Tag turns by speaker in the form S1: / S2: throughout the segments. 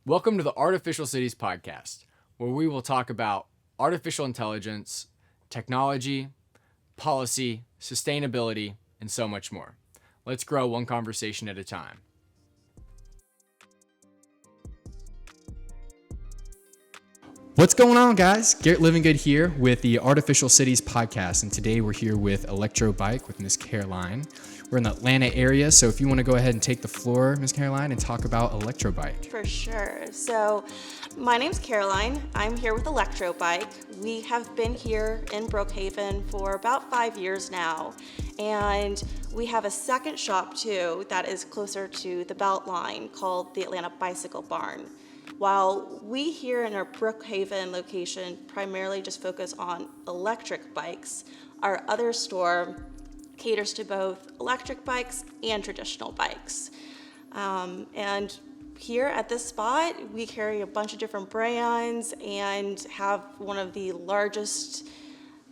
S1: Welcome to the Artificial Cities podcast, where we will talk about artificial intelligence, technology, policy, sustainability, and so much more. Let's grow one conversation at a time. What's going on, guys? Garrett Living Good here with the Artificial Cities podcast, and today we're here with ElectroBike with Miss Caroline. We're in the Atlanta area, so if you want to go ahead and take the floor, Miss Caroline, and talk about ElectroBike.
S2: For sure. So my name's Caroline. I'm here with ElectroBike. We have been here in Brookhaven for about 5 years now, and we have a second shop too that is closer to the Beltline called the Atlanta Bicycle Barn. While we here in our Brookhaven location primarily just focus on electric bikes, our other store caters to both electric bikes and traditional bikes. And here at this spot, we carry a bunch of different brands and have one of the largest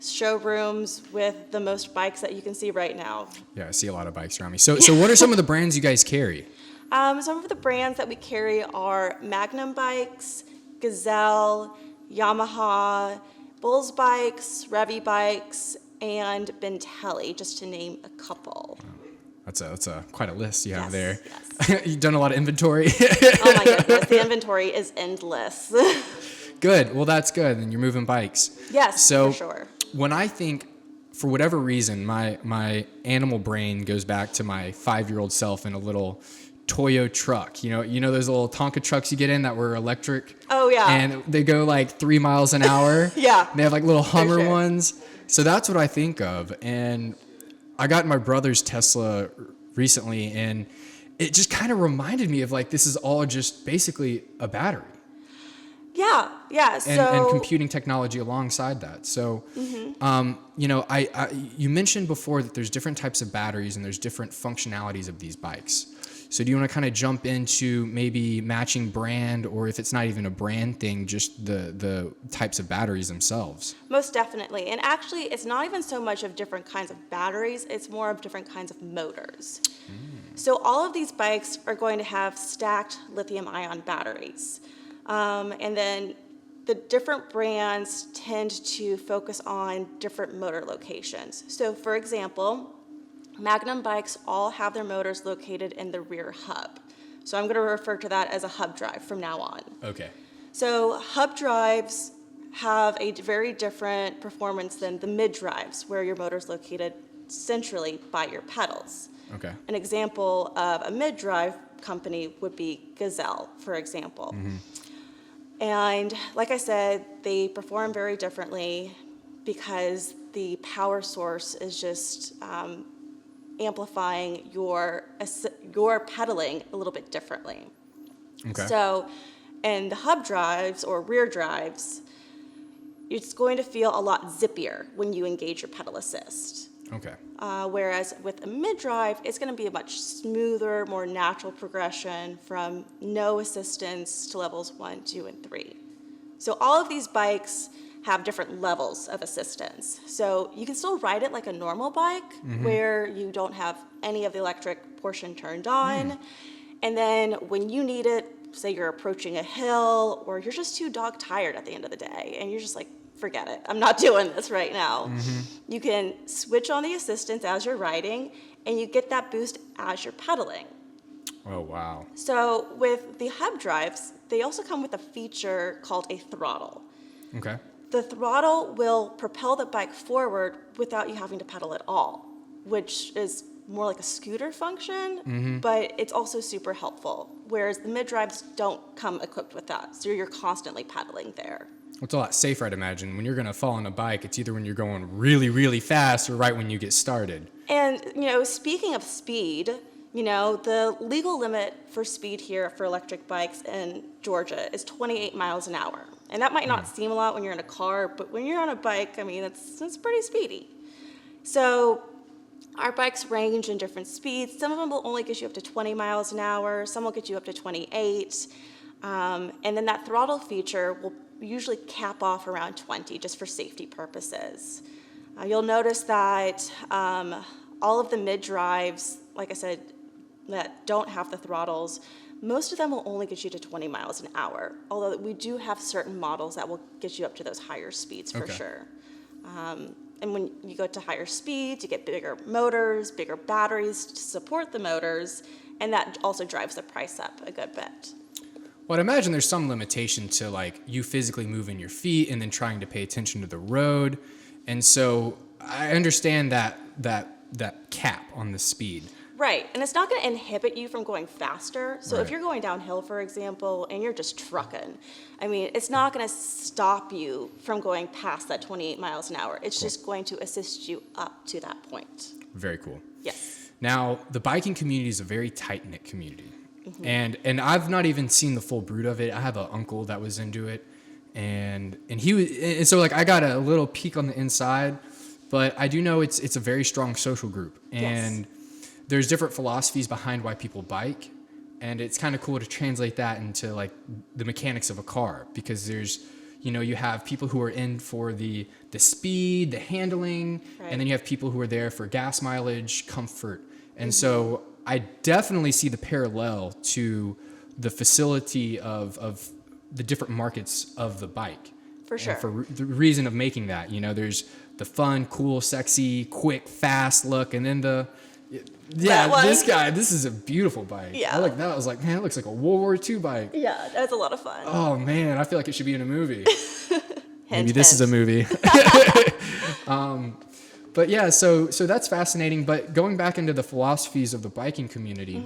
S2: showrooms with the most bikes that you can see right now.
S1: Yeah, I see a lot of bikes around me. So what are some of the brands you guys carry?
S2: Some of the brands that we carry are Magnum Bikes, Gazelle, Yamaha, Bulls Bikes, Revy Bikes, and Bentelli, just to name a couple.
S1: That's a quite a list you have there.
S2: Yes.
S1: You've done a lot of inventory.
S2: Oh my goodness, the inventory is endless.
S1: Good. Well, that's good. And you're moving bikes.
S2: Yes,
S1: so
S2: for sure.
S1: When I think, for whatever reason, my animal brain goes back to my 5-year-old self in a little Toyo truck. You know those little Tonka trucks you get in that were electric?
S2: Oh, yeah.
S1: And they go like 3 miles an hour.
S2: Yeah.
S1: And they have like little Hummer
S2: sure.
S1: ones. So that's what I think of. And I got my brother's Tesla recently, and it just kind of reminded me of like, this is all just basically a battery.
S2: Yeah.
S1: And computing technology alongside that. So, you mentioned before that there's different types of batteries and there's different functionalities of these bikes. So do you want to kind of jump into maybe matching brand, or if it's not even a brand thing, just the types of batteries themselves?
S2: Most definitely. And actually, it's not even so much of different kinds of batteries, it's more of different kinds of motors. So all of these bikes are going to have stacked lithium-ion batteries. And then the different brands tend to focus on different motor locations. So for example, Magnum bikes all have their motors located in the rear hub. So I'm going to refer to that as a hub drive from now on.
S1: Okay.
S2: So hub drives have a very different performance than the mid drives, where your motor's located centrally by your pedals.
S1: Okay.
S2: An example of a mid drive company would be Gazelle, for example.
S1: Mm-hmm.
S2: And like I said, they perform very differently because the power source is just amplifying your pedaling a little bit differently.
S1: Okay.
S2: So in the hub drives or rear drives, it's going to feel a lot zippier when you engage your pedal assist.
S1: Okay.
S2: Whereas with a mid-drive, it's going to be a much smoother, more natural progression from no assistance to levels 1, 2, and 3. So all of these bikes have different levels of assistance. So you can still ride it like a normal bike, where you don't have any of the electric portion turned on. And then when you need it, say you're approaching a hill, or you're just too dog tired at the end of the day, and you're just like, forget it, I'm not doing this right now. You can switch on the assistance as you're riding, and you get that boost as you're pedaling.
S1: Oh, wow.
S2: So with the hub drives, they also come with a feature called a throttle.
S1: Okay.
S2: The throttle will propel the bike forward without you having to pedal at all, which is more like a scooter function, but it's also super helpful, whereas the mid-drives don't come equipped with that, so you're constantly pedaling there.
S1: Well, it's a lot safer, I'd imagine. When you're going to fall on a bike, it's either when you're going really, really fast or right when you get started.
S2: And, speaking of speed, the legal limit for speed here for electric bikes in Georgia is 28 miles an hour. And that might not seem a lot when you're in a car, but when you're on a bike, it's pretty speedy. So our bikes range in different speeds. Some of them will only get you up to 20 miles an hour. Some will get you up to 28. And then that throttle feature will usually cap off around 20 just for safety purposes. You'll notice that all of the mid-drives, like I said, that don't have the throttles most of them will only get you to 20 miles an hour, although we do have certain models that will get you up to those higher speeds for sure. And when you go to higher speeds, you get bigger motors, bigger batteries to support the motors, and that also drives the price up a good bit.
S1: Well, I'd imagine there's some limitation to like you physically moving your feet and then trying to pay attention to the road. And so I understand that cap on the speed.
S2: Right, and it's not going to inhibit you from going faster. So
S1: Right.
S2: if you're going downhill, for example, and you're just trucking, I mean, it's not going to stop you from going past that 28 miles an hour. It's just going to assist you up to that point.
S1: Very cool.
S2: Yes.
S1: Now, the biking community is a very tight-knit community. And I've not even seen the full brood of it. I have an uncle that was into it, and he was, and so like I got a little peek on the inside, but I do know it's a very strong social group, and there's different philosophies behind why people bike, and it's kind of cool to translate that into like the mechanics of a car, because there's, you have people who are in for the speed, the handling, and then you have people who are there for gas mileage, comfort. And so I definitely see the parallel to the facility of the different markets of the bike.
S2: For sure.
S1: And for the reason of making that, there's the fun, cool, sexy, quick, fast look, and then this is a beautiful bike.
S2: Yeah.
S1: I like that. I was like, man, it looks like a World War II bike.
S2: Yeah, that's a lot of fun.
S1: Oh man, I feel like it should be in a movie.
S2: Hint,
S1: Maybe this is a
S2: hint.
S1: movie. But yeah, so that's fascinating. But going back into the philosophies of the biking community,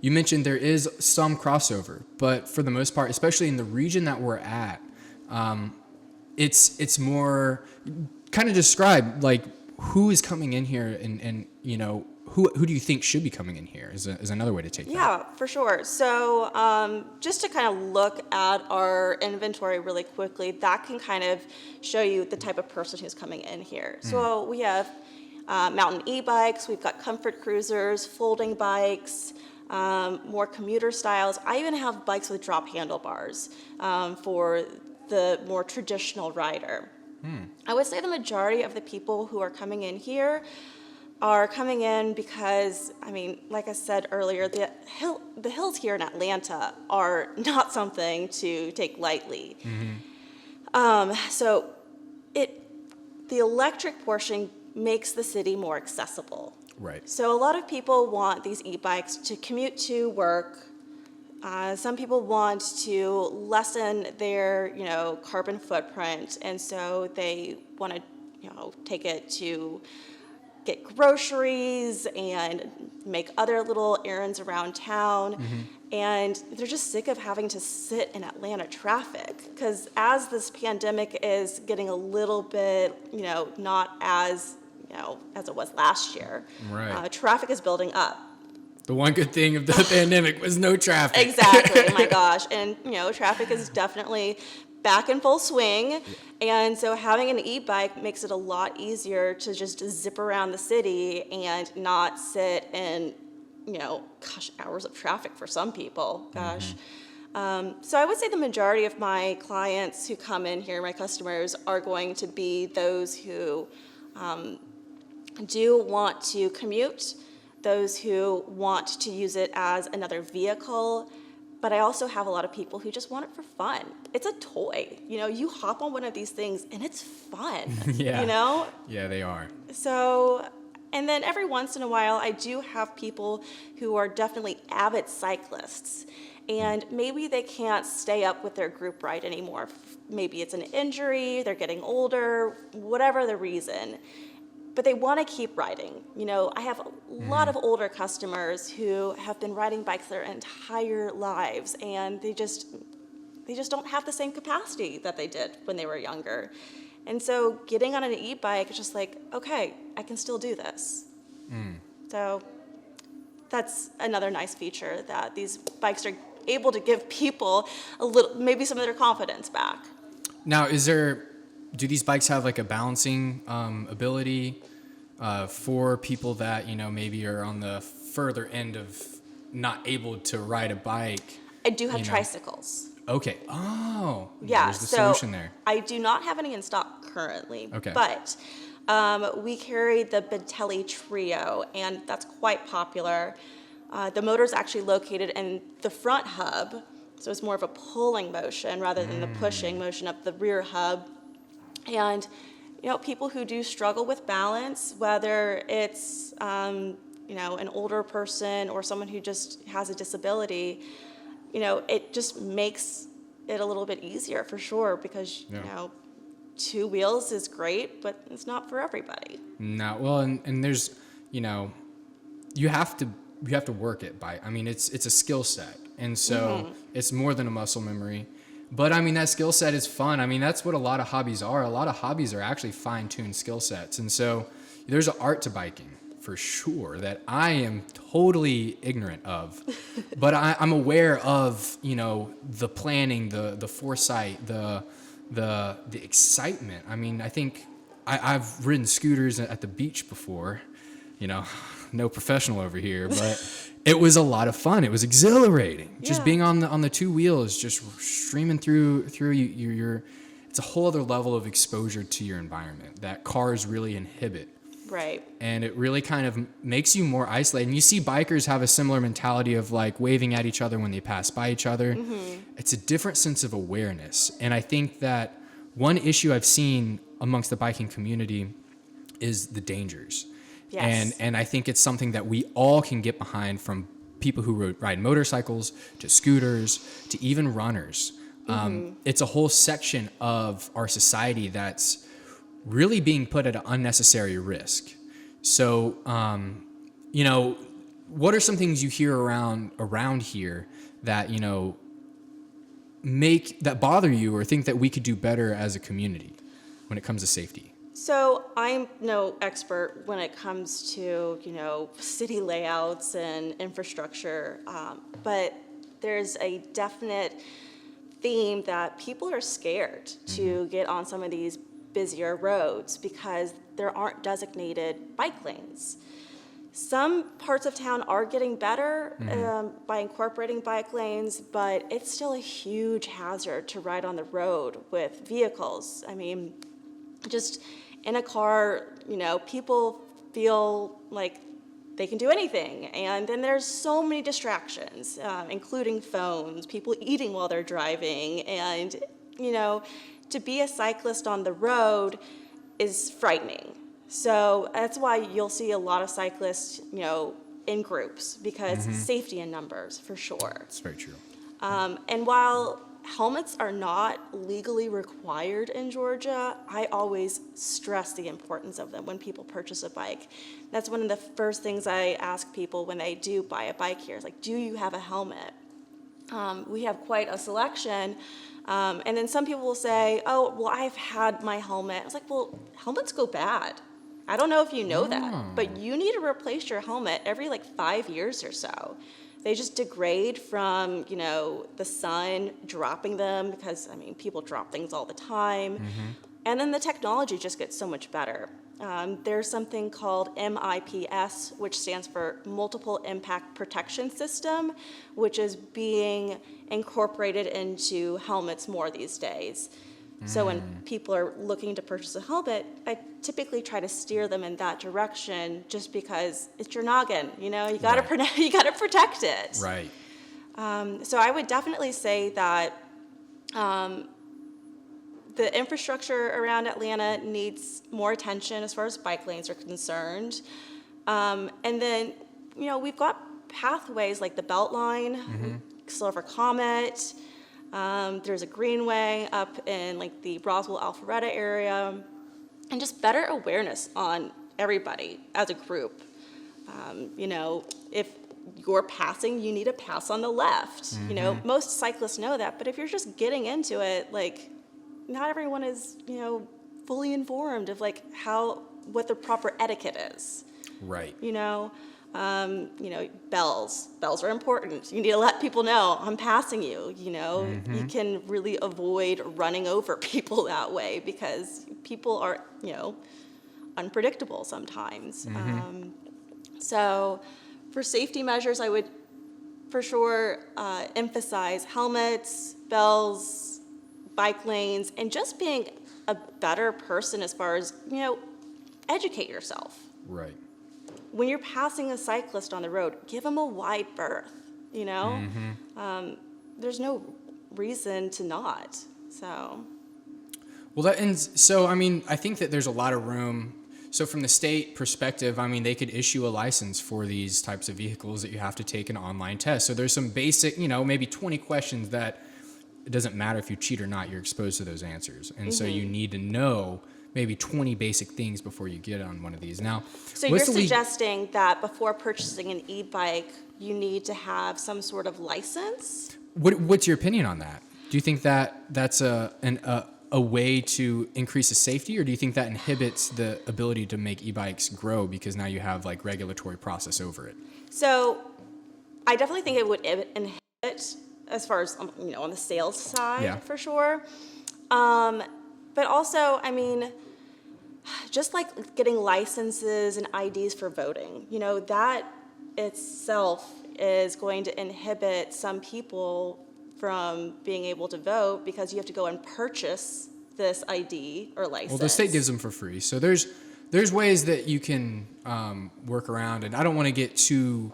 S1: you mentioned there is some crossover, but for the most part, especially in the region that we're at, it's more kind of describe like who is coming in here, and who do you think should be coming in here is another way to take that.
S2: Yeah, for sure. So just to kind of look at our inventory really quickly, that can kind of show you the type of person who's coming in here. So we have mountain e-bikes, we've got comfort cruisers, folding bikes, more commuter styles. I even have bikes with drop handlebars for the more traditional rider. I would say the majority of the people who are coming in here are coming in because, I mean, like I said earlier, the hills here in Atlanta are not something to take lightly. So the electric portion makes the city more accessible.
S1: Right.
S2: So a lot of people want these e-bikes to commute to work. Some people want to lessen their, carbon footprint, and so they want to, take it to get groceries and make other little errands around town. And they're just sick of having to sit in Atlanta traffic, because as this pandemic is getting a little bit, not as, as it was last year,
S1: Right.
S2: Traffic is building up.
S1: The one good thing of the pandemic was no traffic.
S2: Exactly. Oh my gosh. And, traffic is definitely back in full swing. And so having an e-bike makes it a lot easier to just zip around the city and not sit in, hours of traffic for some people. Gosh. So I would say the majority of my clients who come in here, my customers, are going to be those who do want to commute, those who want to use it as another vehicle, but I also have a lot of people who just want it for fun. It's a toy. You hop on one of these things and it's fun.
S1: Yeah. Yeah, they are.
S2: So, and then every once in a while, I do have people who are definitely avid cyclists, and maybe they can't stay up with their group ride anymore. Maybe it's an injury, they're getting older, whatever the reason. But they want to keep riding. I have a lot of older customers who have been riding bikes their entire lives, and they just don't have the same capacity that they did when they were younger. And so getting on an e-bike is just like, okay, I can still do this. So that's another nice feature, that these bikes are able to give people a little, maybe some of their confidence back.
S1: Now, do these bikes have like a balancing ability for people that, maybe are on the further end of not able to ride a bike?
S2: I do have tricycles.
S1: Okay. Oh,
S2: Yeah,
S1: there's the
S2: so
S1: solution there.
S2: I do not have any in stock currently,
S1: Okay.
S2: but we carry the Bentelli Trio, and that's quite popular. The motor is actually located in the front hub, so it's more of a pulling motion rather than the pushing motion of the rear hub. And people who do struggle with balance, whether it's an older person or someone who just has a disability, it just makes it a little bit easier for sure, because two wheels is great, but it's not for everybody.
S1: No, well, and there's, you have to work it by. I mean, it's a skill set, and so it's more than a muscle memory. But I mean, that skill set is fun. I mean, that's what a lot of hobbies are. A lot of hobbies are actually fine-tuned skill sets, and so there's an art to biking for sure that I am totally ignorant of, but I'm aware of the planning, the foresight, the excitement. I mean, I think I've ridden scooters at the beach before, no professional over here, but it was a lot of fun. It was exhilarating. Yeah. Just being on the two wheels, just streaming through your it's a whole other level of exposure to your environment that cars really inhibit.
S2: Right.
S1: And it really kind of makes you more isolated. And you see bikers have a similar mentality of like waving at each other when they pass by each other. It's a different sense of awareness. And I think that one issue I've seen amongst the biking community is the dangers.
S2: Yes.
S1: And I think it's something that we all can get behind, from people who ride motorcycles to scooters to even runners. It's a whole section of our society that's really being put at an unnecessary risk. So, what are some things you hear around here that, that bother you, or think that we could do better as a community when it comes to safety?
S2: So I'm no expert when it comes to, city layouts and infrastructure, but there's a definite theme that people are scared to get on some of these busier roads because there aren't designated bike lanes. Some parts of town are getting better by incorporating bike lanes, but it's still a huge hazard to ride on the road with vehicles. I mean, just in a car, people feel like they can do anything. And then there's so many distractions, including phones, people eating while they're driving. And, to be a cyclist on the road is frightening. So that's why you'll see a lot of cyclists, in groups, because safety in numbers, for sure.
S1: That's very true.
S2: And while helmets are not legally required in Georgia, I always stress the importance of them when people purchase a bike. That's one of the first things I ask people when they do buy a bike here. Is like, do you have a helmet? We have quite a selection. And then some people will say, oh, well, I've had my helmet. I was like, well, helmets go bad. I don't know if you know that, but you need to replace your helmet every 5 years or so. They just degrade from, the sun dropping them, because, people drop things all the time. And then the technology just gets so much better. There's something called MIPS, which stands for Multiple Impact Protection System, which is being incorporated into helmets more these days. So when people are looking to purchase a helmet, I typically try to steer them in that direction, just because it's your noggin. You got to you got to protect it.
S1: Right.
S2: So I would definitely say that the infrastructure around Atlanta needs more attention as far as bike lanes are concerned. And then, we've got pathways like the Beltline, Silver Comet. There's a greenway up in the Roswell Alpharetta area, and just better awareness on everybody as a group. If you're passing, you need to pass on the left. Most cyclists know that, but if you're just getting into it, not everyone is, fully informed of what the proper etiquette is.
S1: Right.
S2: Bells are important. You need to let people know I'm passing you. You can really avoid running over people that way, because people are, unpredictable sometimes. So for safety measures, I would for sure emphasize helmets, bells, bike lanes, and just being a better person as far as, educate yourself.
S1: Right.
S2: when you're passing a cyclist on the road, give them a wide berth, you know? There's no reason to not, so.
S1: Well, so, I mean, I think that there's a lot of room. So from the state perspective, I mean, they could issue a license for these types of vehicles that you have to take an online test. So there's some basic, maybe 20 questions that it doesn't matter if you cheat or not, you're exposed to those answers. And so you need to know maybe 20 basic things before you get on one of these. Now,
S2: so you're suggesting that before purchasing an e-bike, you need to have some sort of license?
S1: What's your opinion on that? Do you think that that's a way to increase the safety, or do you think that inhibits the ability to make e-bikes grow because now you have like regulatory process over it?
S2: So I definitely think it would inhibit as far as, on the sales side, for sure. But also, I mean, just like getting licenses and IDs for voting, that itself is going to inhibit some people from being able to vote because you have to go and purchase this ID or license.
S1: Well, the state gives them for free. So there's ways that you can work around, and I don't want to get too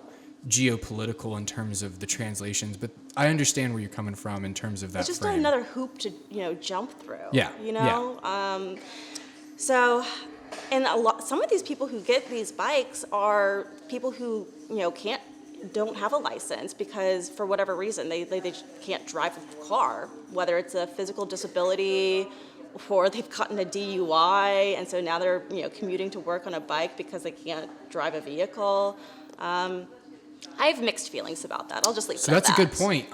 S1: geopolitical in terms of the translations, but I understand where you're coming from in terms of that.
S2: It's just
S1: frame.
S2: another hoop to jump through.
S1: Yeah.
S2: So, and some of these people who get these bikes are people who don't have a license because for whatever reason they just can't drive a car, whether it's a physical disability or they've gotten a DUI, and so now they're commuting to work on a bike because they can't drive a vehicle. I have mixed feelings about that. I'll just leave it at that.
S1: So that's a good point.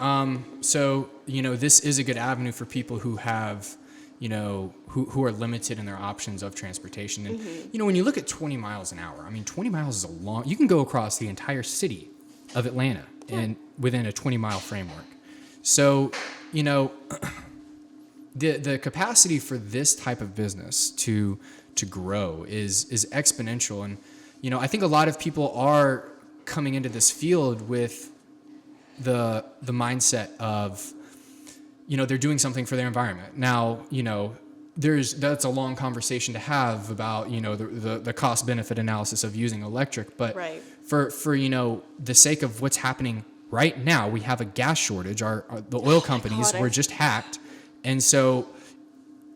S1: So, this is a good avenue for people who have, who are limited in their options of transportation. And, when you look at 20 miles an hour, I mean, 20 miles is you can go across the entire city of Atlanta and within a 20-mile framework. So, the capacity for this type of business to grow is exponential. And, I think a lot of people are coming into this field with the mindset of, they're doing something for their environment. Now, that's a long conversation to have about, the cost benefit analysis of using electric, but for the sake of what's happening right now, we have a gas shortage. The oil companies were just hacked. And so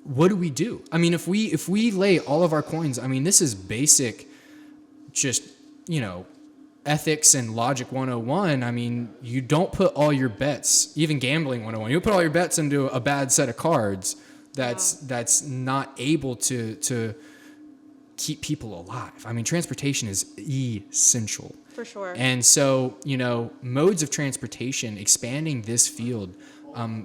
S1: what do we do? I mean, if we lay all of our coins, I mean, this is basic, just, ethics and logic 101. I mean, you don't put all your bets, even gambling 101, you put all your bets into a bad set of cards that's not able to keep people alive. I mean, transportation is essential.
S2: For sure.
S1: And so, modes of transportation, expanding this field,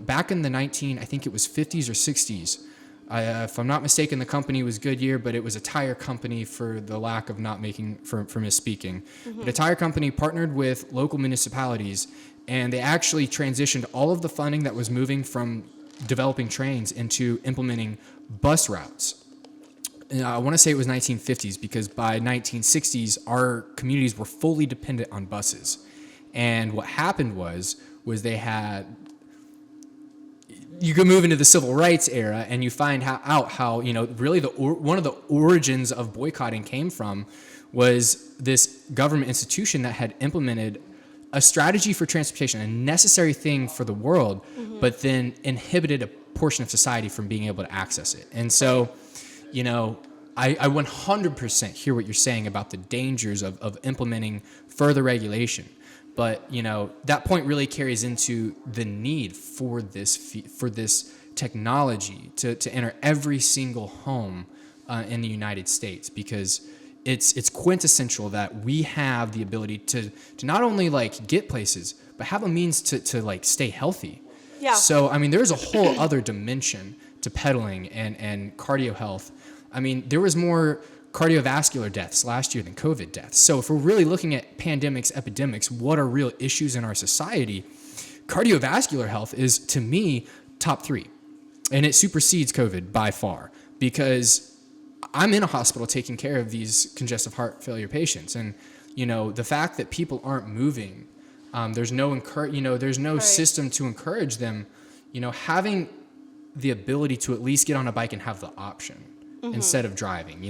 S1: back in the I think it was 50s or 60s, if I'm not mistaken, the company was Goodyear, but it was a tire company for the lack of not making, for misspeaking. But a tire company partnered with local municipalities, and they actually transitioned all of the funding that was moving from developing trains into implementing bus routes. And I want to say it was 1950s because by 1960s, our communities were fully dependent on buses. And what happened was they had... You could move into the civil rights era, and you find out how really one of the origins of boycotting came from was this government institution that had implemented a strategy for transportation, a necessary thing for the world, but then inhibited a portion of society from being able to access it. And so, I 100% hear what you're saying about the dangers of implementing further regulation. But, that point really carries into the need for this technology to enter every single home in the United States, because it's quintessential that we have the ability to not only get places, but have a means to stay healthy.
S2: Yeah.
S1: So, I mean, there's a whole other dimension to pedaling and cardio health. I mean, there was more cardiovascular deaths last year than COVID deaths. So if we're really looking at pandemics, epidemics, what are real issues in our society, cardiovascular health is, to me, top 3. And it supersedes COVID by far, because I'm in a hospital taking care of these congestive heart failure patients. And, the fact that people aren't moving, there's no system to encourage them, having the ability to at least get on a bike and have the option instead of driving,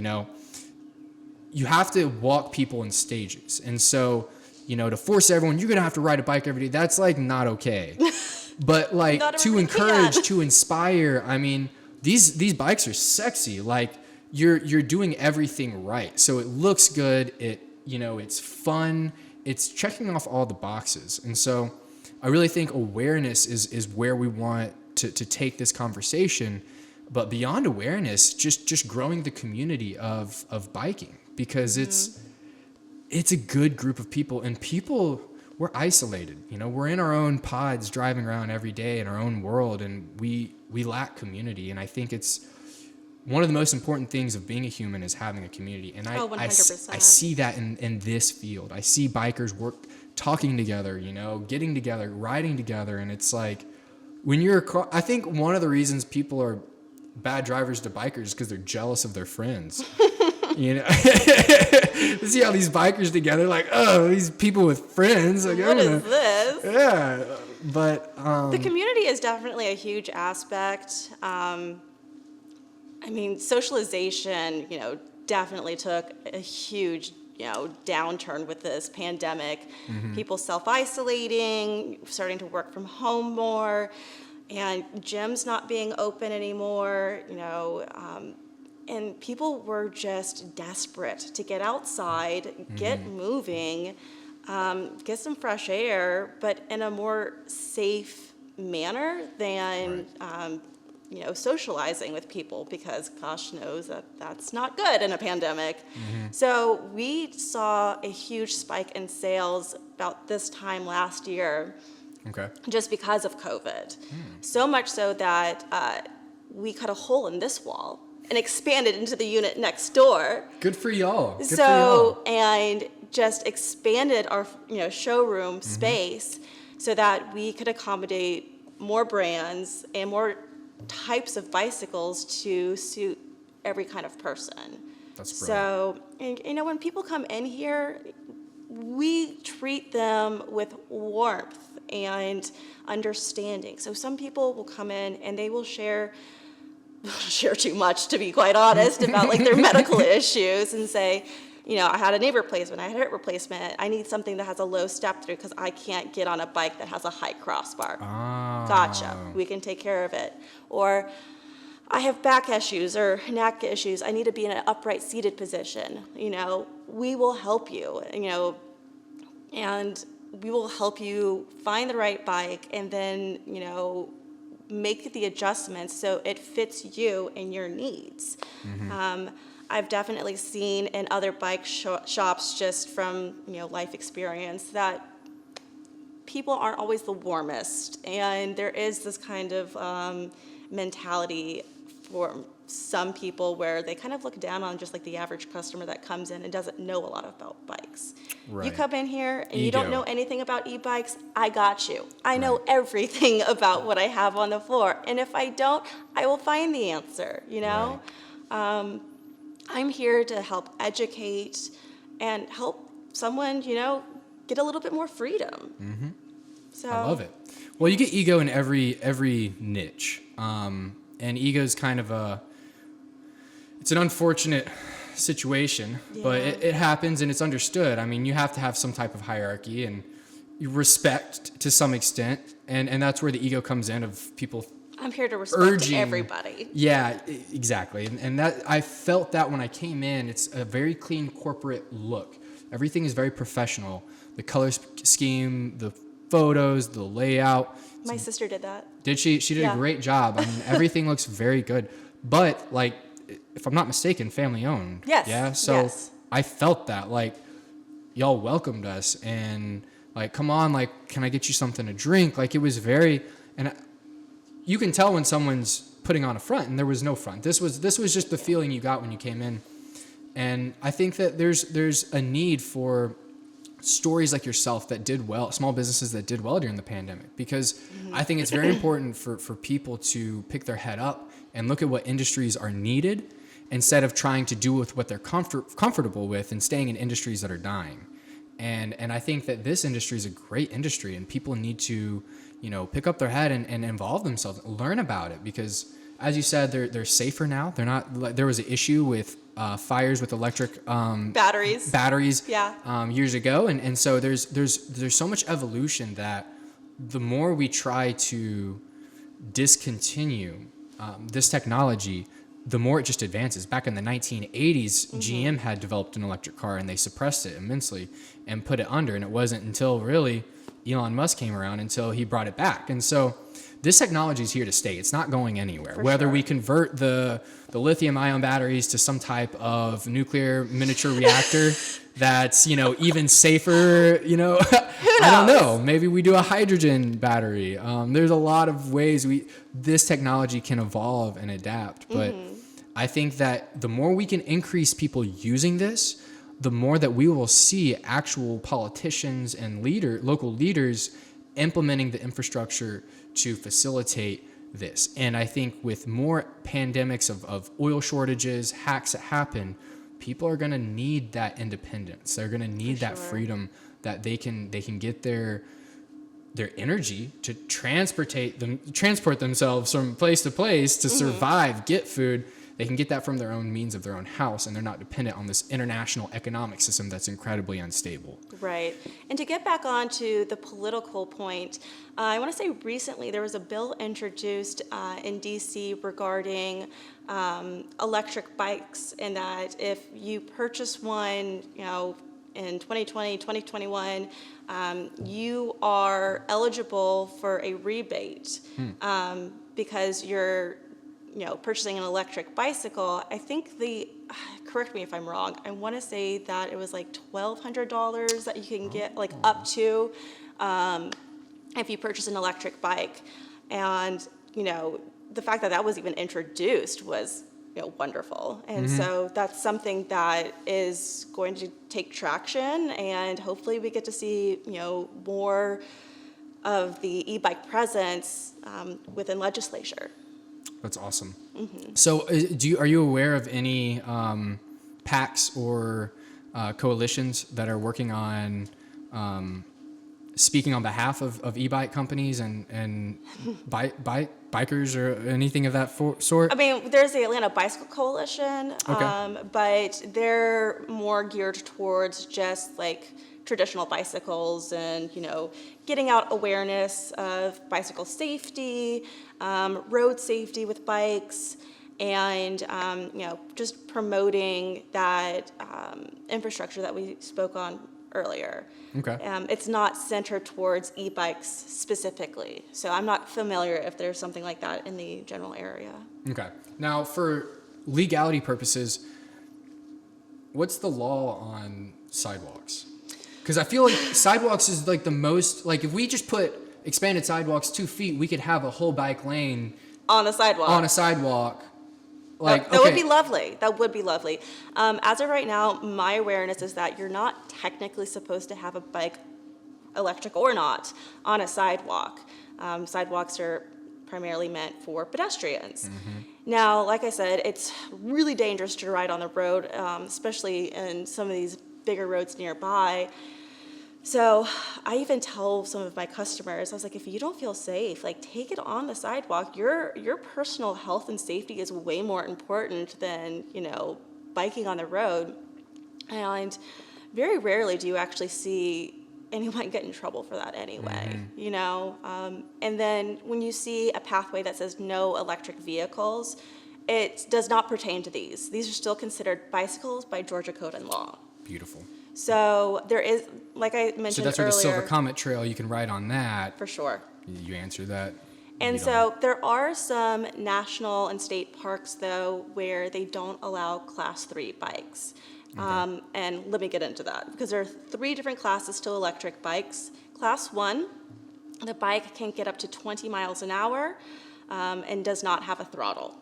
S1: you have to walk people in stages. And so, to force everyone, you're going to have to ride a bike every day. That's like not okay. But like to encourage, to inspire, I mean, these bikes are sexy. Like you're doing everything right. So it looks good. It's fun. It's checking off all the boxes. And so I really think awareness is where we want to take this conversation. But beyond awareness, just growing the community of biking, because it's a good group of people, and we're isolated. We're in our own pods driving around every day in our own world, and we lack community. And I think it's one of the most important things of being a human is having a community. And I
S2: 100%.
S1: I see that in this field. I see bikers talking together, getting together, riding together. And it's like when I think one of the reasons people are bad drivers to bikers is because they're jealous of their friends. You see how these bikers together, like, oh, these people with friends. Like,
S2: what is this?
S1: Yeah, but
S2: the community is definitely a huge aspect. Socialization, definitely took a huge, downturn with this pandemic. Mm-hmm. People self-isolating, starting to work from home more, and gyms not being open anymore, and people were just desperate to get outside, get moving, get some fresh air, but in a more safe manner than, socializing with people, because gosh knows that that's not good in a pandemic. Mm-hmm. So we saw a huge spike in sales about this time last year.
S1: Okay. Just
S2: because of COVID. So much so that we cut a hole in this wall and expanded into the unit next door.
S1: Good for y'all.
S2: And just expanded our showroom space so that we could accommodate more brands and more types of bicycles to suit every kind of person.
S1: That's
S2: brilliant. So, when people come in here, we treat them with warmth and understanding. So some people will come in and they will share too much, to be quite honest, about like their medical issues, and say, I had a knee replacement, I had a hip replacement, I need something that has a low step through because I can't get on a bike that has a high crossbar. Oh. Gotcha, we can take care of it. Or I have back issues or neck issues, I need to be in an upright seated position. We will help you, and we will help you find the right bike, and then, make the adjustments so it fits you and your needs. Mm-hmm. I've definitely seen in other bike shops, just from, life experience, that people aren't always the warmest. And there is this kind of mentality for some people where they kind of look down on just like the average customer that comes in and doesn't know a lot about bikes. Right. You come in here and you don't know anything about e-bikes, I got you. I know everything about what I have on the floor. And if I don't, I will find the answer, Right. I'm here to help educate and help someone, get a little bit more freedom.
S1: Mm-hmm. So I love it. Well, you get ego in every niche. And ego's kind of it's an unfortunate situation, but it happens and it's understood. I mean, you have to have some type of hierarchy and respect to some extent, and that's where the ego comes in, of people.
S2: I'm here to respect everybody.
S1: Yeah, exactly. And that, I felt that when I came in. It's a very clean corporate look. Everything is very professional. The color scheme, the photos, the layout.
S2: My sister did that.
S1: Did she? She did a great job. I mean, everything looks very good. But, like, if I'm not mistaken, family owned.
S2: Yes.
S1: Yeah. So I felt that, like, y'all welcomed us and, like, come on, like, can I get you something to drink? Like, it was very, and you can tell when someone's putting on a front, and there was no front. This was just the feeling you got when you came in. And I think that there's a need for stories like yourself that did well, small businesses that did well during the pandemic, because I think it's very important for people to pick their head up and look at what industries are needed instead of trying to do with what they're comfortable with and staying in industries that are dying. And I think that this industry is a great industry, and people need to, pick up their head and involve themselves, learn about it, because as you said, they're safer now. They're not, there was an issue with fires with electric
S2: batteries. Yeah.
S1: Years ago, and so there's so much evolution that the more we try to discontinue this technology, the more it just advances. Back in the 1980s, GM had developed an electric car and they suppressed it immensely and put it under. And it wasn't until really Elon Musk came around until he brought it back. And so this technology is here to stay. It's not going anywhere. Whether we convert the lithium ion batteries to some type of nuclear miniature reactor that's, even safer, I don't know. Maybe we do a hydrogen battery. There's a lot of ways this technology can evolve and adapt. But I think that the more we can increase people using this, the more that we will see actual politicians and local leaders implementing the infrastructure to facilitate this. And I think with more pandemics of oil shortages, hacks that happen, people are going to need that independence. They're going to need that freedom that they can get their energy to transport themselves from place to place to survive, get food. They can get that from their own means of their own house, and they're not dependent on this international economic system that's incredibly unstable.
S2: Right. And to get back onto the political point, I want to say recently there was a bill introduced in D.C. regarding electric bikes, and that if you purchase one, in 2020, 2021, you are eligible for a rebate because you're purchasing an electric bicycle. I think correct me if I'm wrong, I want to say that it was like $1,200 that you can get up to if you purchase an electric bike. And, the fact that was even introduced was, wonderful. And so that's something that is going to take traction, and hopefully we get to see, more of the e-bike presence within legislature.
S1: That's awesome. So are you aware of any PACs or coalitions that are working on speaking on behalf of e-bike companies and bikers or anything of that sort?
S2: I mean, there's the Atlanta Bicycle Coalition, but they're more geared towards just traditional bicycles and, getting out awareness of bicycle safety, road safety with bikes, and, just promoting that infrastructure that we spoke on earlier.
S1: Okay.
S2: It's not centered towards e-bikes specifically, so I'm not familiar if there's something like that in the general area. Okay.
S1: Now, for legality purposes, what's the law on sidewalks? Because I feel like sidewalks is the most, if we just put expanded sidewalks 2 feet, we could have a whole bike lane
S2: on a sidewalk. That would be lovely. That would be lovely. As of right now, my awareness is that you're not technically supposed to have a bike, electric or not, on a sidewalk. Sidewalks are primarily meant for pedestrians. Now, like I said, it's really dangerous to ride on the road, especially in some of these bigger roads nearby. So I even tell some of my customers, I was like, if you don't feel safe, take it on the sidewalk. Your personal health and safety is way more important than, biking on the road. And very rarely do you actually see anyone get in trouble for that anyway, And then when you see a pathway that says no electric vehicles, it does not pertain to these. These are still considered bicycles by Georgia code and law.
S1: Beautiful.
S2: So there is, like I mentioned earlier.
S1: So that's where the Silver Comet Trail, you can ride on that.
S2: For sure.
S1: You answered that.
S2: And so there are some national and state parks, though, where they don't allow Class 3 bikes. Okay. And let me get into that, because there are 3 different classes to electric bikes. Class 1, the bike can get up to 20 miles an hour and does not have a throttle.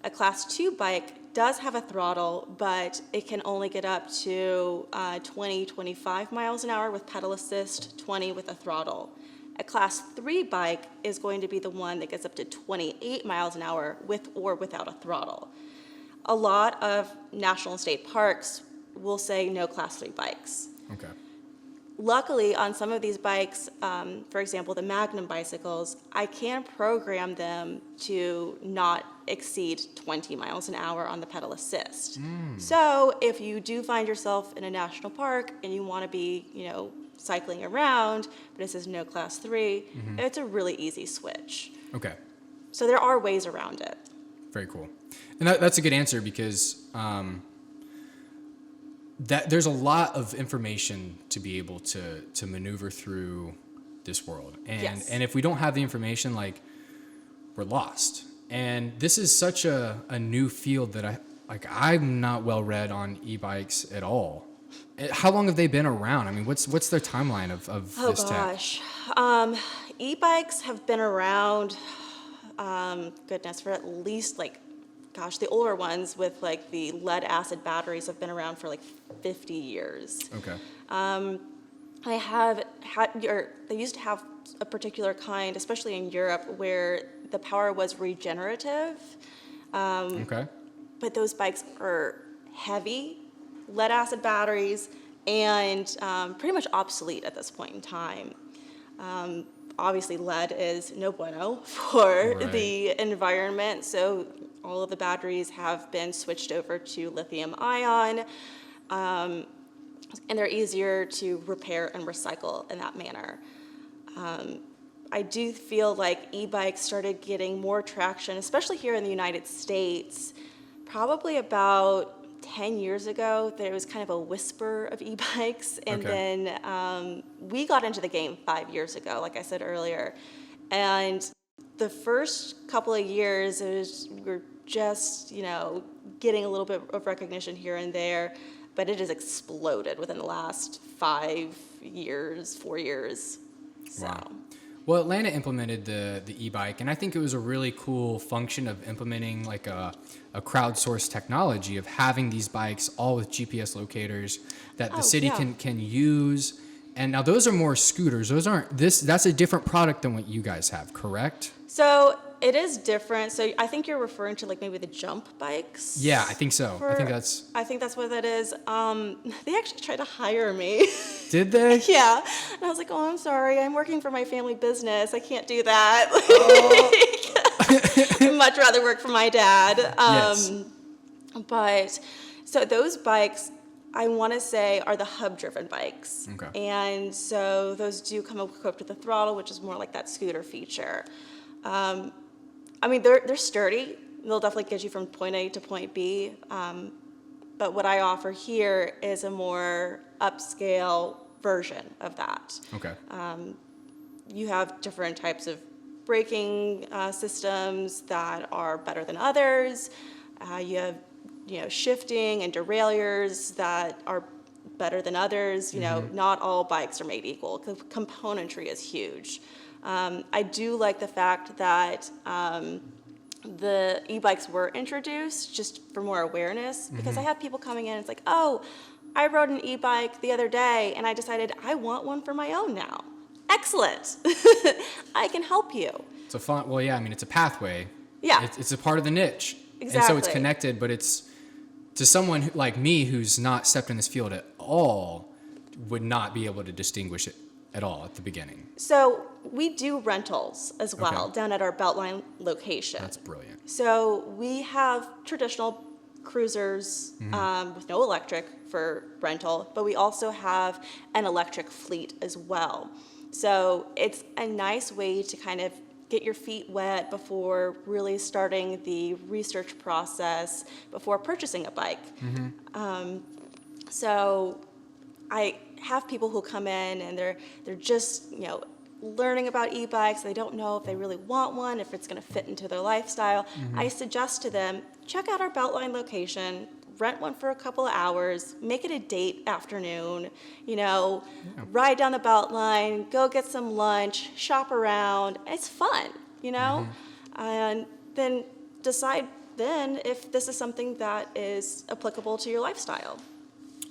S2: A Class 2 bike does have a throttle, but it can only get up to 25 miles an hour with pedal assist, 20 with a throttle. A Class 3 bike is going to be the one that gets up to 28 miles an hour with or without a throttle. A lot of national and state parks will say no Class 3 bikes.
S1: Okay.
S2: luckily, on some of these bikes, for example, the Magnum bicycles, I can program them to not exceed 20 miles an hour on the pedal assist. So if you do find yourself in a national park and you want to be, cycling around, but it says no class 3, it's a really easy switch.
S1: Okay.
S2: So there are ways around it.
S1: Very cool. And that's a good answer because that there's a lot of information to be able to maneuver through this world. And if we don't have the information, like, we're lost. And this is such a new field that I'm not well read on e-bikes at all. How long have they been around? I mean, what's their timeline of this tech?
S2: E-bikes have been around, for at least the older ones with the lead acid batteries have been around for 50 years.
S1: Okay.
S2: They used to have a particular kind, especially in Europe, where the power was regenerative.
S1: Okay.
S2: But those bikes are heavy, lead acid batteries, and pretty much obsolete at this point in time. Obviously, lead is no bueno for the environment, so all of the batteries have been switched over to lithium ion, and they're easier to repair and recycle in that manner. I do feel like e-bikes started getting more traction, especially here in the United States, probably about 10 years ago. There was kind of a whisper of e-bikes, and then we got into the game 5 years ago, like I said earlier. And the first couple of years, we're just, getting a little bit of recognition here and there, but it has exploded within the last 5 years, 4 years. So.
S1: Wow. Well, Atlanta implemented the e-bike, and I think it was a really cool function of implementing a crowdsourced technology of having these bikes all with GPS locators that the city can use. And now those are more scooters. Those aren't that's a different product than what you guys have, correct?
S2: So it is different. So I think you're referring to maybe the jump bikes.
S1: Yeah, I think so. I think that's
S2: what that is. They actually tried to hire me.
S1: Did they?
S2: Yeah. And I was like, oh, I'm sorry. I'm working for my family business. I can't do that. I'd much rather work for my dad.
S1: Yes.
S2: But so those bikes, I want to say, are the hub-driven bikes.
S1: Okay.
S2: And so those do come equipped with a throttle, which is more like that scooter feature. They're sturdy. They'll definitely get you from point A to point B. But what I offer here is a more upscale version of that.
S1: Okay.
S2: You have different types of braking systems that are better than others. You have shifting and derailleurs that are better than others. Not all bikes are made equal. Componentry is huge. I do like the fact that the e-bikes were introduced just for more awareness, because I have people coming in, it's like, oh, I rode an e-bike the other day and I decided I want one for my own now. Excellent. I can help you.
S1: It's a fun, it's a pathway.
S2: Yeah.
S1: It's a part of the niche.
S2: Exactly.
S1: And so it's connected, but it's to someone like me who's not stepped in this field at all would not be able to distinguish it at all at the beginning.
S2: So we do rentals as well down at our Beltline location.
S1: That's brilliant.
S2: So we have traditional cruisers with no electric for rental, but we also have an electric fleet as well. So it's a nice way to kind of get your feet wet before really starting the research process before purchasing a bike. So I have people who come in and they're just learning about e-bikes. They don't know if they really want one, if it's going to fit into their lifestyle. I suggest to them, check out our Beltline location, rent one for a couple of hours, make it a date afternoon, ride down the Beltline, go get some lunch, shop around. It's fun, and then decide then if this is something that is applicable to your lifestyle.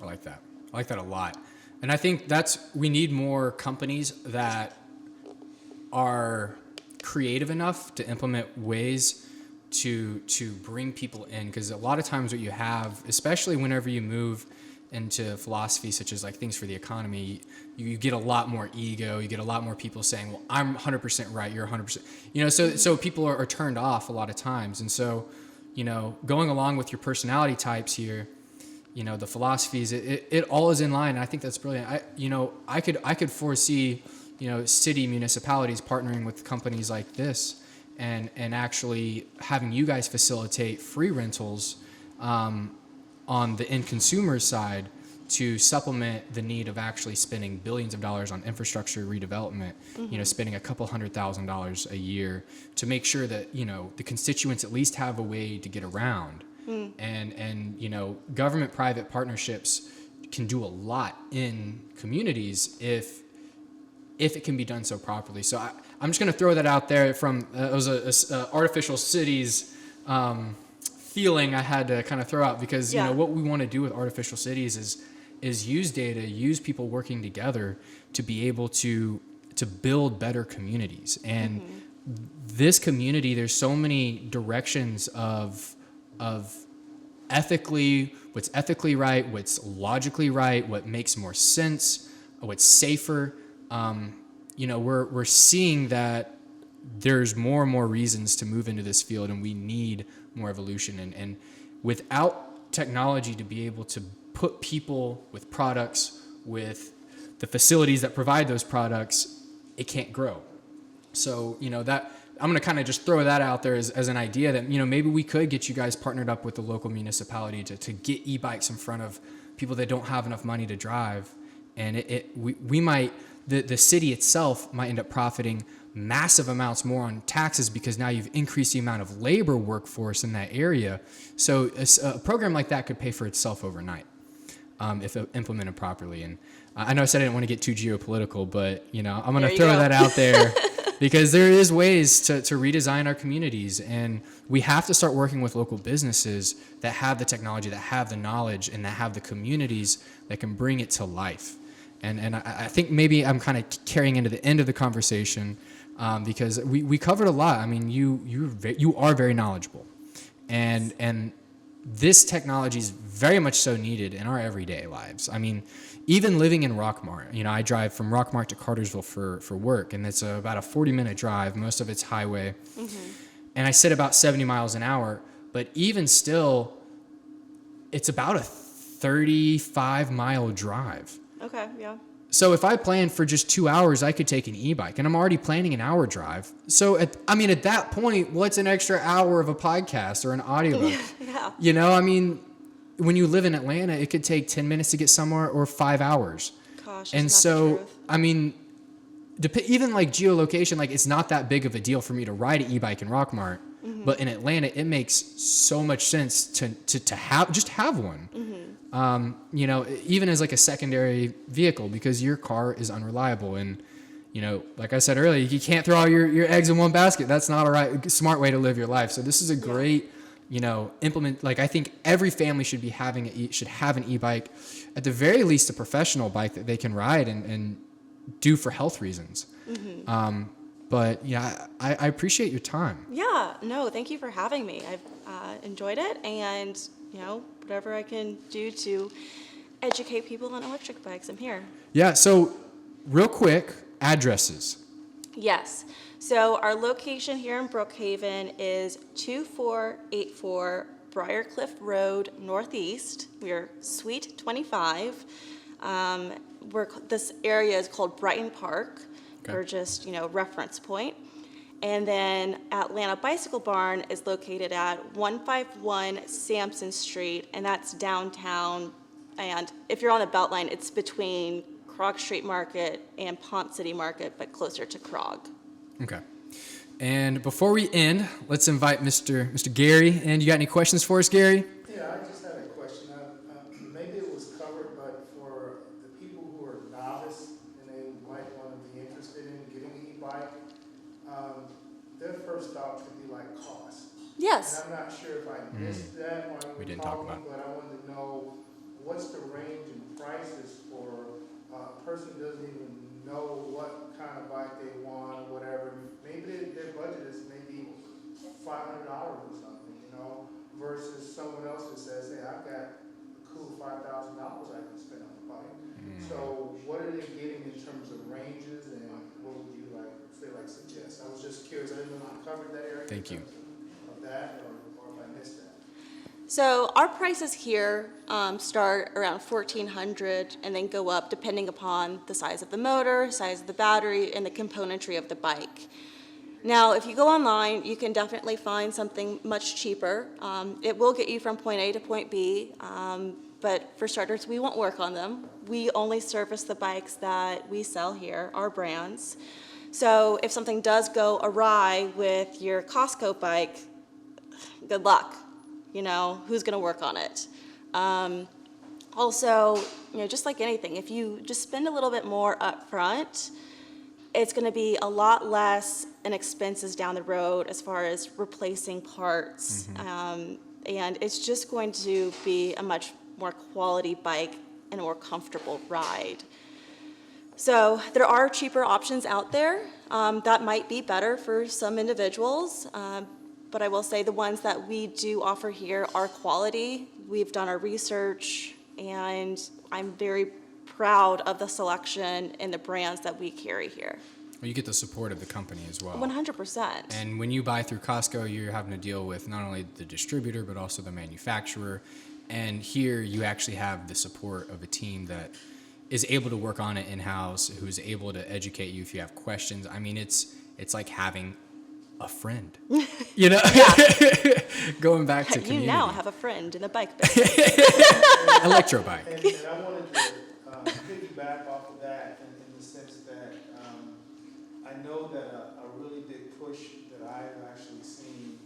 S1: I like that. I like that a lot. And I think we need more companies that are creative enough to implement ways to bring people in, because a lot of times what you have, especially whenever you move into philosophy such as like things for the economy, you get a lot more ego. You get a lot more people saying, well, I'm 100% right, you're 100%. So people are turned off a lot of times. And so, going along with your personality types here, the philosophies, it all is in line. And I think that's brilliant. I could foresee, city municipalities partnering with companies like this and actually having you guys facilitate free rentals on the end consumer side to supplement the need of actually spending billions of dollars on infrastructure redevelopment, spending a couple $100,000 a year to make sure that, the constituents at least have a way to get around. And government private partnerships can do a lot in communities if it can be done so properly. So I'm just going to throw that out there from it was a artificial cities feeling I had to kind of throw out because what we want to do with artificial cities is use data, use people working together to be able to build better communities. And this community, there's so many directions of what's ethically right, what's logically right, what makes more sense, what's safer. We're seeing that there's more and more reasons to move into this field, and we need more evolution. And without technology to be able to put people with products, with the facilities that provide those products, it can't grow. So, that I'm going to kind of just throw that out there as an idea that, maybe we could get you guys partnered up with the local municipality to get e-bikes in front of people that don't have enough money to drive. And we might, the city itself might end up profiting massive amounts more on taxes because now you've increased the amount of labor workforce in that area. So a program like that could pay for itself overnight if implemented properly. And I know I said I didn't want to get too geopolitical, but I'm going to throw that out there because there is ways to redesign our communities, and we have to start working with local businesses that have the technology, that have the knowledge, and that have the communities that can bring it to life. And I think maybe I'm kind of carrying into the end of the conversation because we covered a lot. I mean, you are very knowledgeable, and this technology is very much so needed in our everyday lives. I mean, even living in Rockmart, I drive from Rockmart to Cartersville for work, and it's about a 40-minute drive. Most of it's highway, and I sit about 70 miles an hour. But even still, it's about a 35-mile drive.
S2: Okay, yeah.
S1: So if I plan for just 2 hours, I could take an e-bike, and I'm already planning an hour drive. So at that point, what's an extra hour of a podcast or an audiobook?
S2: Yeah.
S1: When you live in Atlanta, it could take 10 minutes to get somewhere or 5 hours.
S2: Gosh,
S1: and
S2: that's not the
S1: truth. Even like geolocation, like it's not that big of a deal for me to ride an e-bike in Rockmart. But in Atlanta, it makes so much sense to have one. Even as like a secondary vehicle, because your car is unreliable. And, like I said earlier, you can't throw all your eggs in one basket. That's not a smart way to live your life. So this is a great, I think every family should have an e-bike, at the very least a professional bike that they can ride and do for health reasons. But yeah, I appreciate your time.
S2: Yeah, no, thank you for having me. I've enjoyed it, and whatever I can do to educate people on electric bikes, I'm here. Yeah,
S1: so real quick, addresses.
S2: Yes. So our location here in Brookhaven is 2484 Briarcliff Road Northeast. We're Suite 25. This area is called Brighton Park. Okay. For just, reference point. And then Atlanta Bicycle Barn is located at 151 Sampson Street, and that's downtown. And if you're on the Beltline, it's between Krog Street Market and Pont City Market, but closer to Krog.
S1: Okay. And before we end, let's invite Mr. Gary. And you got any questions for us, Gary?
S3: Yeah, I just had a question. Maybe it was covered, but for the people who are novice and they might want to be interested in getting an e-bike, their first thought could be like cost.
S2: Yes.
S3: And I'm not sure if I missed that while you were talking, but I wanted to know what's the range in prices for a person who doesn't even know what kind of bike they want or whatever. Maybe their budget is maybe $500 or something, versus someone else who says, hey, I've got a cool $500 $5,000 I can spend on a bike. So what are they getting in terms of ranges, and what would you suggest? I was just curious. I didn't know if you covered that area.
S1: Thank you.
S3: Of that, or if I missed that.
S2: So our prices here start around $1,400 and then go up depending upon the size of the motor, size of the battery, and the componentry of the bike. Now, if you go online, you can definitely find something much cheaper. It will get you from point A to point B, but for starters, we won't work on them. We only service the bikes that we sell here, our brands. So if something does go awry with your Costco bike, good luck. You know, who's going to work on it? Also, you know, just like anything, if you just spend a little bit more up front, it's going to be a lot less in expenses down the road as far as replacing parts. And it's just going to be a much more quality bike and a more comfortable ride. So there are cheaper options out there that might be better for some individuals. But I will say the ones that we do offer here are quality. We've done our research, and I'm very proud of the selection and the brands that we carry here.
S1: Well, you get the support of the company as well.
S2: 100%.
S1: And when you buy through Costco, you're having to deal with not only the distributor, but also the manufacturer. And here you actually have the support of a team that is able to work on it in-house, who's able to educate you if you have questions. I mean, it's like having a friend, you know. Going back to community.
S2: You now have a friend in the bike business.
S1: ElectroBike.
S3: And I wanted to piggyback off of that in the sense that I know that a really big push that I've actually seen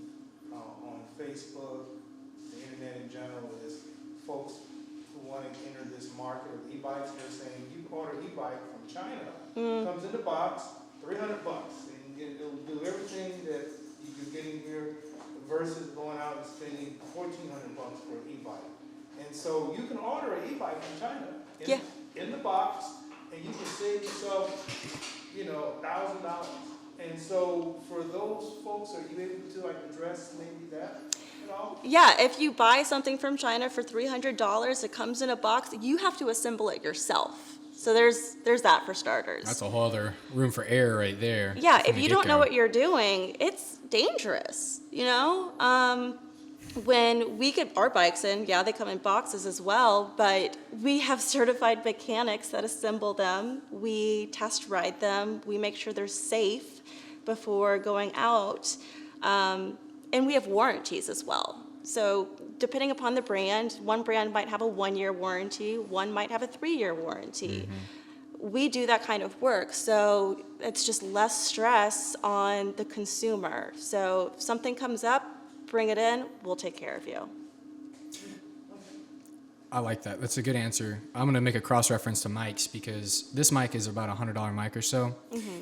S3: on Facebook, the internet in general, is folks who want to enter this market of e-bikes. They're saying you can order e-bike from China. It comes in the box, $300. It'll do everything that you're getting here versus going out and spending $1,400 for an e-bike. And so you can order an e-bike from China in the box, and you can save yourself, $1,000. And so for those folks, are you able to address maybe that at all?
S2: Yeah, if you buy something from China for $300, it comes in a box. You have to assemble it yourself. So there's that for starters.
S1: That's a whole other room for error right there.
S2: Yeah, if you don't know what you're doing, it's dangerous, When we get our bikes in, they come in boxes as well, but we have certified mechanics that assemble them. We test ride them. We make sure they're safe before going out. And we have warranties as well. So depending upon the brand, one brand might have a 1-year warranty, one might have a 3-year warranty. We do that kind of work, so it's just less stress on the consumer. So if something comes up, bring it in, we'll take care of you.
S1: I like that. That's a good answer. I'm going to make a cross-reference to mics because this mic is about a $100 mic or so.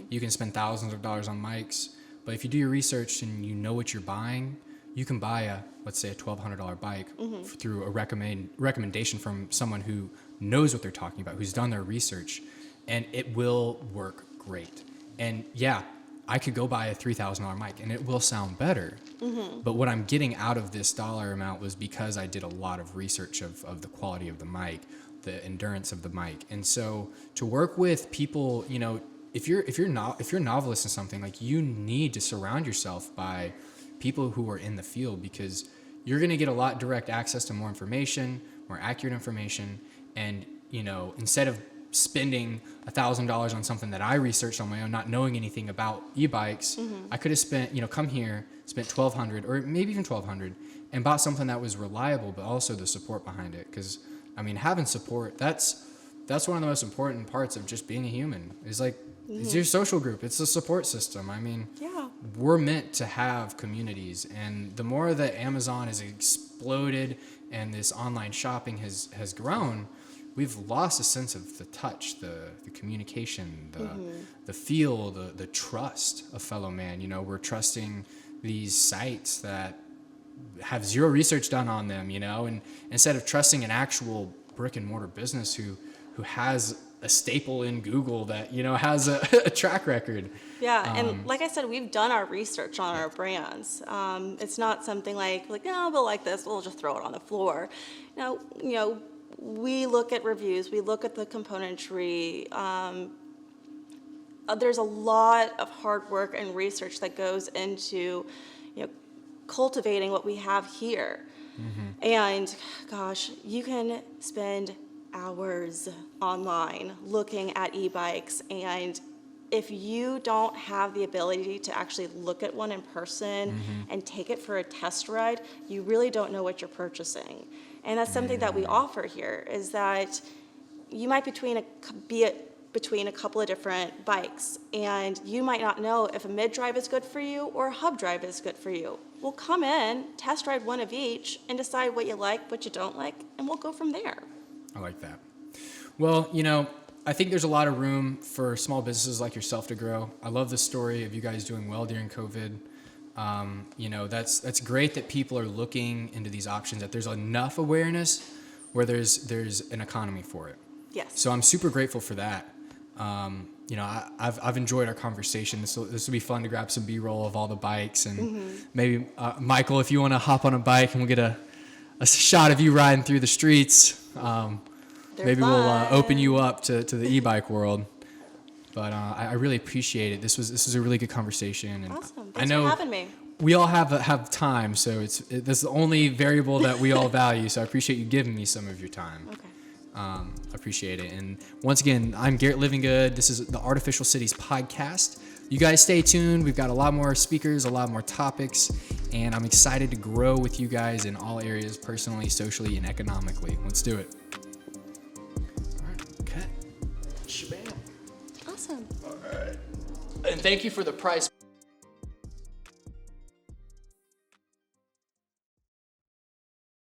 S1: You can spend thousands of dollars on mics, but if you do your research and you know what you're buying, you can buy let's say a $1,200 bike through a recommendation from someone who knows what they're talking about, who's done their research, and it will work great. And I could go buy a $3,000 mic and it will sound better. But what I'm getting out of this dollar amount was because I did a lot of research of the quality of the mic, the endurance of the mic. And so to work with people, if you're a novelist in something, you need to surround yourself by people who are in the field, because you're going to get a lot direct access to more information, more accurate information. And, instead of spending $1,000 on something that I researched on my own, not knowing anything about e-bikes, I could have spent, come here, spent $1,200 or maybe even $1,200 and bought something that was reliable, but also the support behind it. Because, having support, that's one of the most important parts of just being a human. Is it's your social group. It's a support system. We're meant to have communities, and the more that Amazon has exploded and this online shopping has grown, we've lost a sense of the touch, the communication, the feel, the trust of fellow man. We're trusting these sites that have zero research done on them, and instead of trusting an actual brick and mortar business who has a staple in Google that, has a track record.
S2: And like I said, we've done our research on our brands. It's not something like, we'll like this, we'll just throw it on the floor. we look at reviews, we look at the componentry. There's a lot of hard work and research that goes into, cultivating what we have here. And gosh, you can spend hours online looking at e-bikes, and if you don't have the ability to actually look at one in person and take it for a test ride, you really don't know what you're purchasing. And that's something that we offer here, is that you might be between a couple of different bikes, and you might not know if a mid-drive is good for you or a hub drive is good for you. We'll come in, test ride one of each, and decide what you like, what you don't like, and we'll go from there.
S1: I like that. Well, I think there's a lot of room for small businesses like yourself to grow. I love the story of you guys doing well during COVID. That's great that people are looking into these options, that there's enough awareness where there's an economy for it.
S2: Yes.
S1: So I'm super grateful for that. I've enjoyed our conversation. This will be fun to grab some B-roll of all the bikes, and maybe Michael, if you want to hop on a bike and we'll get a shot of you riding through the streets. Maybe we'll open you up to the e-bike world. But I really appreciate it. This was a really good conversation. And
S2: awesome. Thanks for having me.
S1: We all have time, so this is the only variable that we all value. So I appreciate you giving me some of your time.
S2: Okay.
S1: Appreciate it. And once again, I'm Garrett Livingood. This is the Artificial Cities podcast. You guys stay tuned. We've got a lot more speakers, a lot more topics, and I'm excited to grow with you guys in all areas, personally, socially, and economically. Let's do it. All right. Okay. Shabam.
S2: Awesome.
S1: All right. And thank you for the price.